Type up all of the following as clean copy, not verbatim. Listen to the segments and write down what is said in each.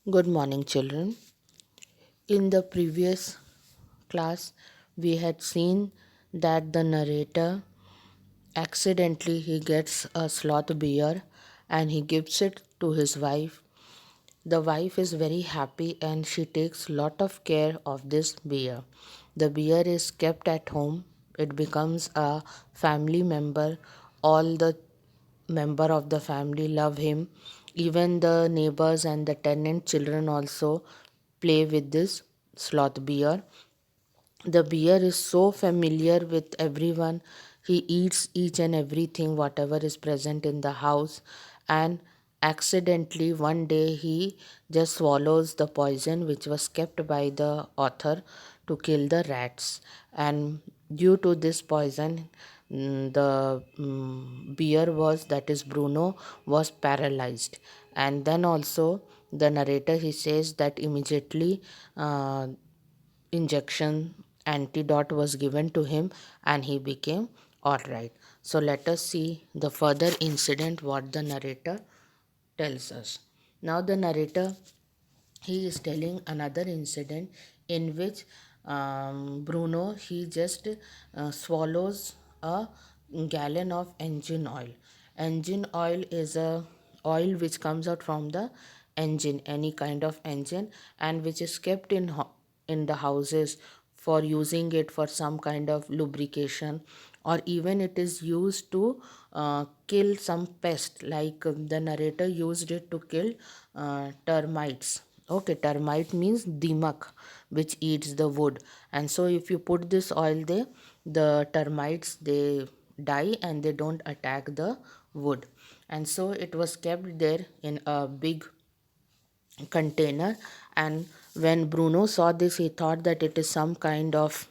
Good morning, children. In the previous class, we had seen that the narrator accidentally he gets a sloth bear and he gives it to his wife. The wife is very happy and she takes lot of care of this bear. The bear is kept at home. It becomes a family member. All the member of the family love him. Even the neighbors and the tenant children also play with this sloth bear. The bear is so familiar with everyone. He eats each and everything, whatever is present in the house. And accidentally, one day, he just swallows the poison which was kept by the author to kill the rats. And due to this poison, the bear was, that is Bruno, was paralyzed. And then also, the narrator he says that immediately injection antidote was given to him and he became all right. So let us see the further incident what the narrator tells us. Now the narrator he is telling another incident in which Bruno he just swallows a gallon of engine oil. Engine oil is a oil which comes out from the engine, any kind of engine, and which is kept in the houses for using it for some kind of lubrication, or even it is used to kill some pest, like the narrator used it to kill termites. Okay, termite means dimak, which eats the wood. And so if you put this oil there, the termites they die and they don't attack the wood. And so it was kept there in a big container. And when Bruno saw this, he thought that it is some kind of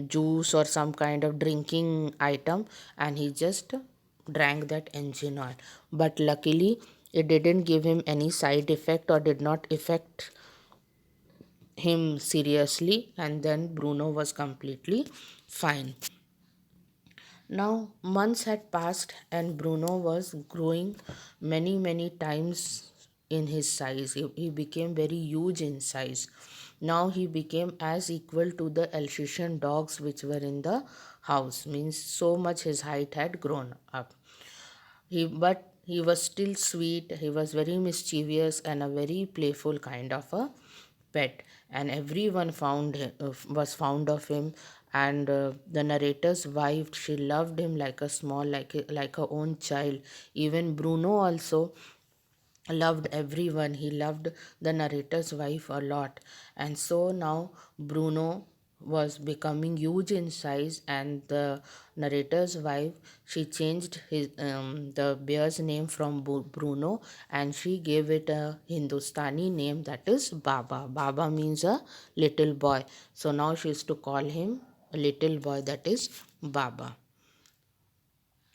juice or some kind of drinking item, and he just drank that engine oil. But luckily it didn't give him any side effect or did not affect him seriously, and then Bruno was completely fine. Now months had passed and Bruno was growing many times in his size. He became very huge in size. Now he became as equal to the Alsatian dogs which were in the house. Means so much his height had grown up. He was still sweet. He was very mischievous and a very playful kind of a pet, and everyone was fond of him. And the narrator's wife, she loved him like a small, like her own child. Even Bruno also loved everyone. He loved the narrator's wife a lot. And so now Bruno was becoming huge in size, and the narrator's wife, she changed the bear's name from Bruno, and she gave it a Hindustani name, that is Baba. Baba means a little boy. So now she used to call him a little boy, that is Baba.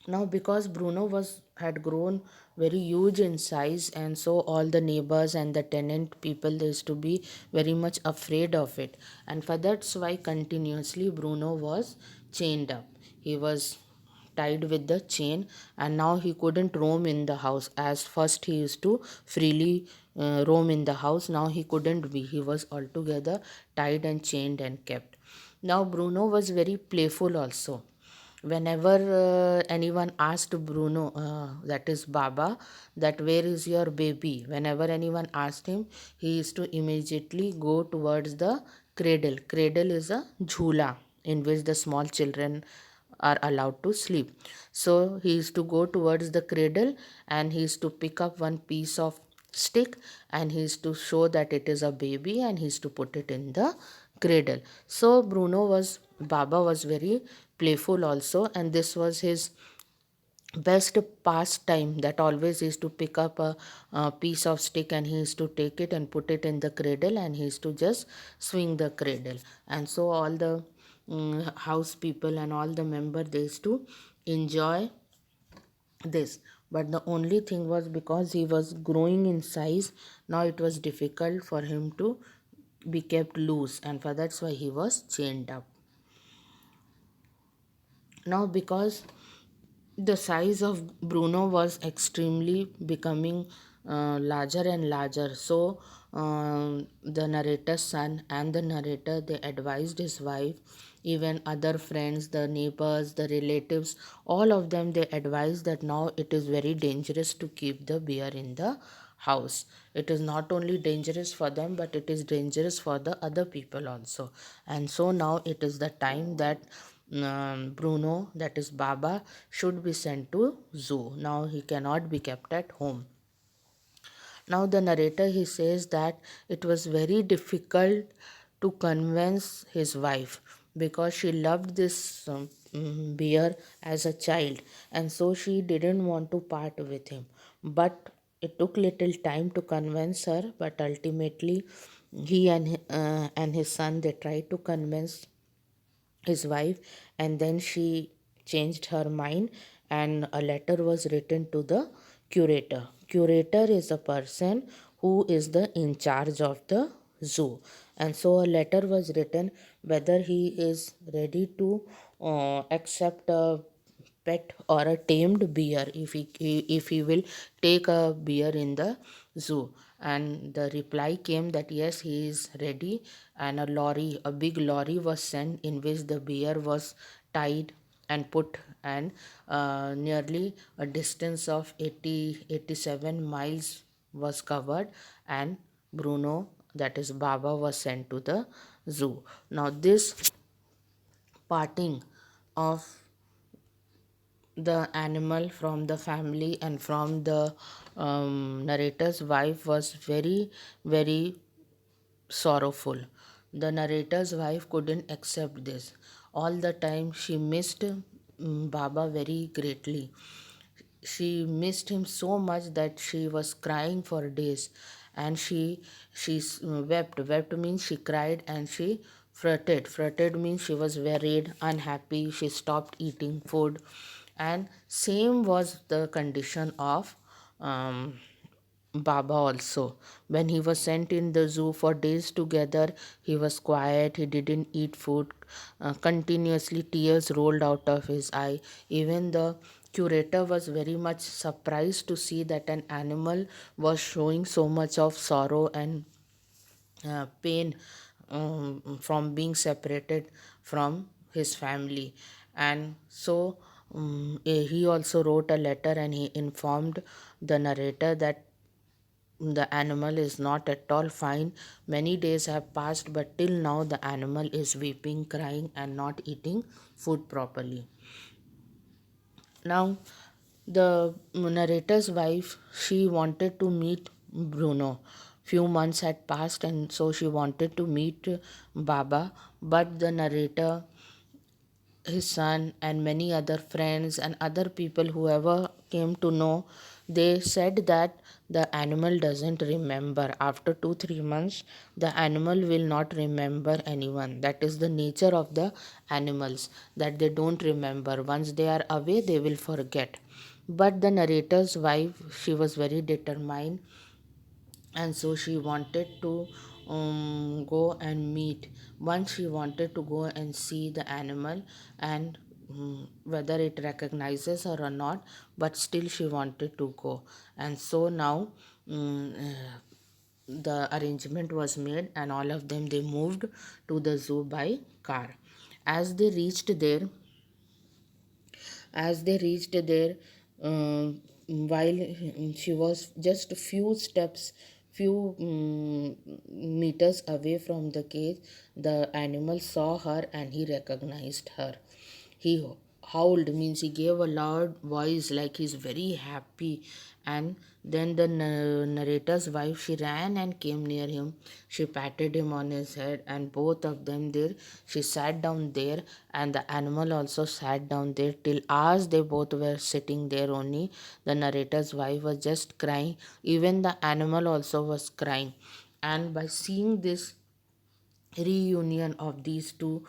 Now because Bruno was had grown very huge in size, and so all the neighbors and the tenant people, they used to be very much afraid of it. And for that's why continuously Bruno was chained up. He was tied with the chain, and now he couldn't roam in the house. As first he used to freely roam in the house, now he couldn't be. He was altogether tied and chained and kept. Now Bruno was very playful also. Whenever anyone asked Bruno, that is Baba, that where is your baby, whenever anyone asked him, he used to immediately go towards the cradle. Cradle is a jhula in which the small children are allowed to sleep. So he used to go towards the cradle and he used to pick up one piece of stick, and he used to show that it is a baby, and he used to put it in the cradle. So Baba was very playful also, and this was his best pastime, that always is to pick up a piece of stick, and he used to take it and put it in the cradle, and he used to just swing the cradle. And so all the house people and all the member, they used to enjoy this. But the only thing was, because he was growing in size, now it was difficult for him to be kept loose, and for that's why he was chained up. Now because the size of Bruno was extremely becoming larger and larger. So the narrator's son and the narrator, they advised his wife, even other friends, the neighbors, the relatives, all of them, they advised that now it is very dangerous to keep the bear in the house. It is not only dangerous for them, but it is dangerous for the other people also. And so now it is the time that Bruno, that is Baba, should be sent to zoo. Now he cannot be kept at home. Now the narrator, he says that it was very difficult to convince his wife, because she loved this bear as a child, and so she didn't want to part with him. But it took little time to convince her, but ultimately he and his son, they tried to convince his wife, and then she changed her mind, and a letter was written to the curator is a person who is the in charge of the zoo. And so a letter was written whether he is ready to accept a pet or a tamed bear, if he will take a bear in the zoo. And the reply came that yes, he is ready. And a big lorry was sent, in which the bear was tied and put, and nearly a distance of 87 miles was covered, and Bruno, that is Baba, was sent to the zoo. Now this parting of the animal from the family and from the narrator's wife was very, very sorrowful. The narrator's wife couldn't accept this. All the time she missed Baba very greatly. She missed him so much that she was crying for days, and wept means she cried, and she fretted means she was worried, unhappy, she stopped eating food. And same was the condition of um, Baba also. When he was sent in the zoo for days together, he was quiet, he didn't eat food, continuously tears rolled out of his eye. Even the curator was very much surprised to see that an animal was showing so much of sorrow and pain from being separated from his family. And so he also wrote a letter, and he informed the narrator that the animal is not at all fine. Many days have passed, but till now the animal is weeping, crying, and not eating food properly. Now, the narrator's wife, she wanted to meet Bruno. Few months had passed, and so she wanted to meet Baba, but the narrator, his son, and many other friends and other people, whoever came to know, they said that the animal doesn't remember. After 2 3 months, the animal will not remember anyone. That is the nature of the animals, that they don't remember. Once they are away, they will forget. But the narrator's wife, she was very determined, and so she wanted to go and meet. Once she wanted to go and see the animal, and whether it recognizes her or not, but still she wanted to go. And so now the arrangement was made, and all of them, they moved to the zoo by car. As they reached there, while she was just a few steps, few meters away from the cage, the animal saw her and he recognized her. He howled, means he gave a loud voice like he's very happy. And then the narrator's wife, she ran and came near him. She patted him on his head, and both of them there, she sat down there, and the animal also sat down there. Till hours they both were sitting there only. The narrator's wife was just crying. Even the animal also was crying. And by seeing this reunion of these two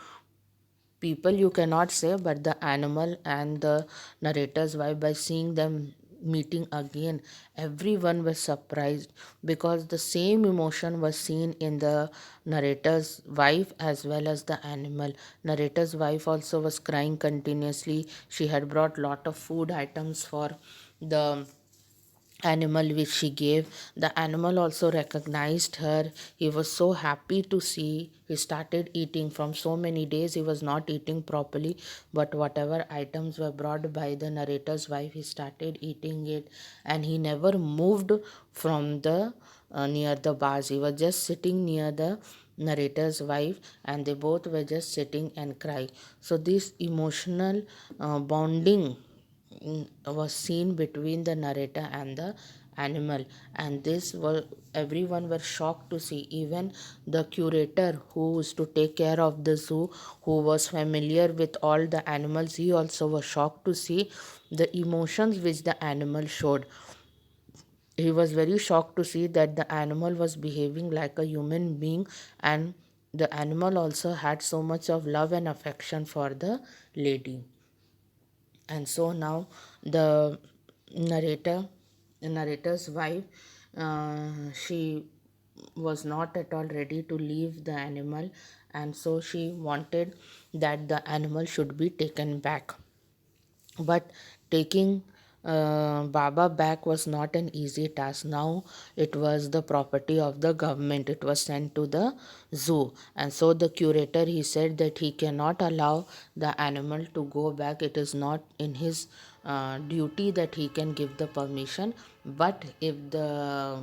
people, you cannot say, but the animal and the narrator's wife, by seeing them meeting again, everyone was surprised, because the same emotion was seen in the narrator's wife as well as the animal. Narrator's wife also was crying continuously. She had brought lot of food items for the animal which she gave. The animal also recognized her. He was so happy to see. He started eating. From so many days he was not eating properly, but whatever items were brought by the narrator's wife, he started eating it, and he never moved from the near the bars. He was just sitting near the narrator's wife, and they both were just sitting and crying. So this emotional bonding was seen between the narrator and the animal, and this was, everyone were shocked to see. Even the curator who used to take care of the zoo, who was familiar with all the animals, he also was shocked to see the emotions which the animal showed. He was very shocked to see that the animal was behaving like a human being, and the animal also had so much of love and affection for the lady. And so now the narrator narrator's wife, she was not at all ready to leave the animal, and so she wanted that the animal should be taken back. But taking Baba back was not an easy task. Now it was the property of the government. It was sent to the zoo, and so the curator, he said that he cannot allow the animal to go back. It is not in his duty that he can give the permission. But if the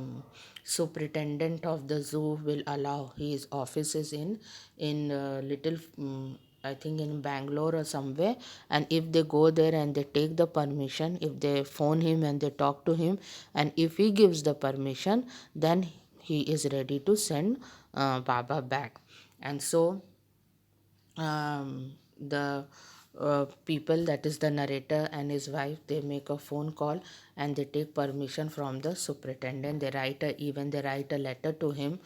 superintendent of the zoo will allow, his office is in little I think in Bangalore or somewhere, and if they go there and they take the permission, if they phone him and they talk to him, and if he gives the permission, then he is ready to send Baba back. And so the people, that is the narrator and his wife, they make a phone call and they take permission from the superintendent. They write a letter to him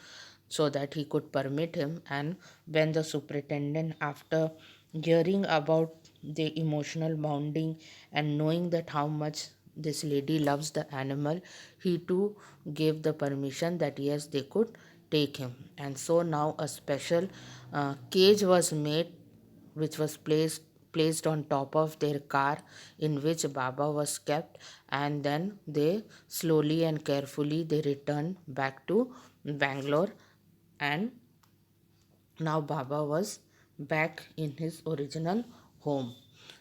so that he could permit him. And when the superintendent, after hearing about the emotional bonding and knowing that how much this lady loves the animal, he too gave the permission that yes, they could take him. And so now a special cage was made, which was placed on top of their car, in which Baba was kept, and then they slowly and carefully they returned back to Bangalore. And now Baba was back in his original home.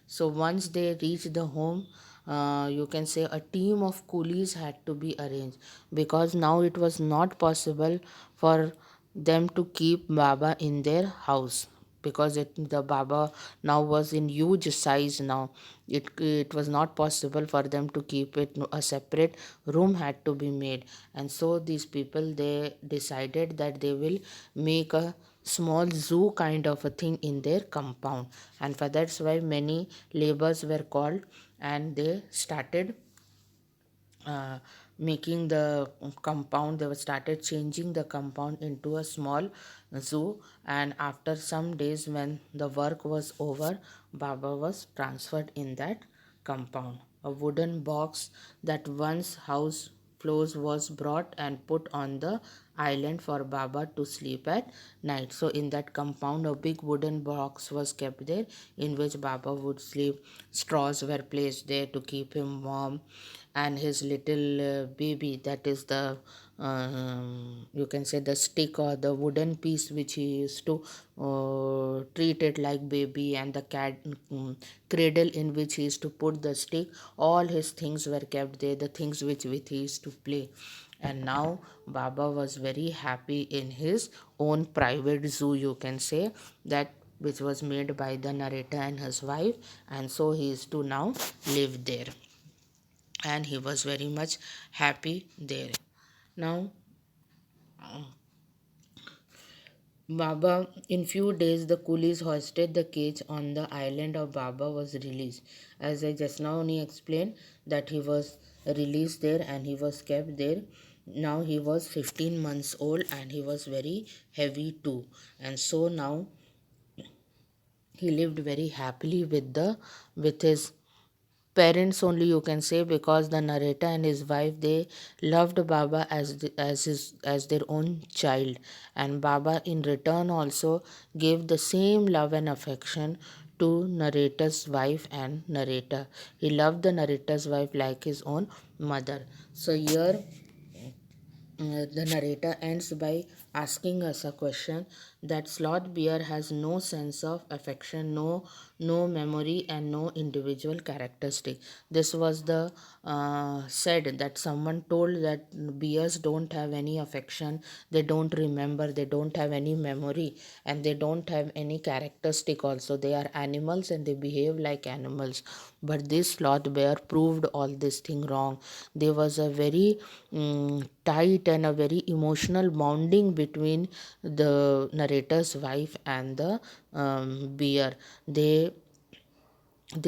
So once they reached the home, you can say a team of coolies had to be arranged, because now it was not possible for them to keep Baba in their house, because the Baba now was in huge size. Now it was not possible for them to keep it. A separate room had to be made, and so these people, they decided that they will make a small zoo kind of a thing in their compound. And for that's why many labors were called, and they started uh, making the compound. They were started changing the compound into a small zoo. And after some days, when the work was over, Baba was transferred in that compound. A wooden box that once housed floors was brought and put on the island for Baba to sleep at night. So in that compound, a big wooden box was kept there, in which Baba would sleep. Straws were placed there to keep him warm, and his little baby, that is the you can say the stick or the wooden piece which he used to treat it like baby, and the cradle in which he used to put the stick, all his things were kept there, the things which he used to play. And now Baba was very happy in his own private zoo, you can say, that which was made by the narrator and his wife. And so he is to now live there, and he was very much happy there. Now Baba, in few days, the coolies hoisted the cage on the island of Baba was released. As I just now only explained that he was released there and he was kept there. Now he was 15 months old and he was very heavy too. And so now he lived very happily with his parents only, you can say, because the narrator and his wife, they loved Baba as their own child. And Baba in return also gave the same love and affection to narrator's wife and narrator. He loved the narrator's wife like his own mother. So here the narrator ends by asking us a question that sloth bear has no sense of affection, no memory, and no individual characteristic. This was the said that someone told that bears don't have any affection, they don't remember, they don't have any memory, and they don't have any characteristic also. They are animals and they behave like animals. But this sloth bear proved all this thing wrong. There was a very tight and a very emotional bonding between the narrator's wife and the bear. They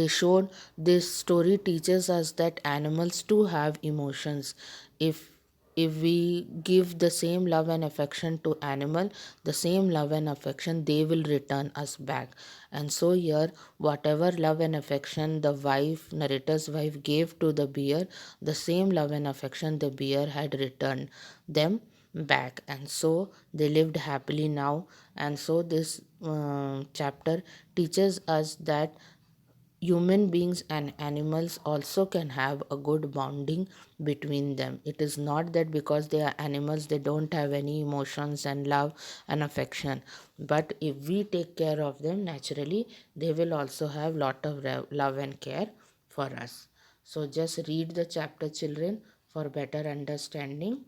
showed this story teaches us that animals too have emotions. If if we give the same love and affection to animal, the same love and affection they will return us back. And so here, whatever love and affection the wife narrator's wife gave to the bear, the same love and affection the bear had returned them back. And so they lived happily now. And so this chapter teaches us that human beings and animals also can have a good bonding between them. It is not that because they are animals they don't have any emotions and love and affection, but if we take care of them naturally, they will also have lot of love and care for us. So just read the chapter, children, for better understanding.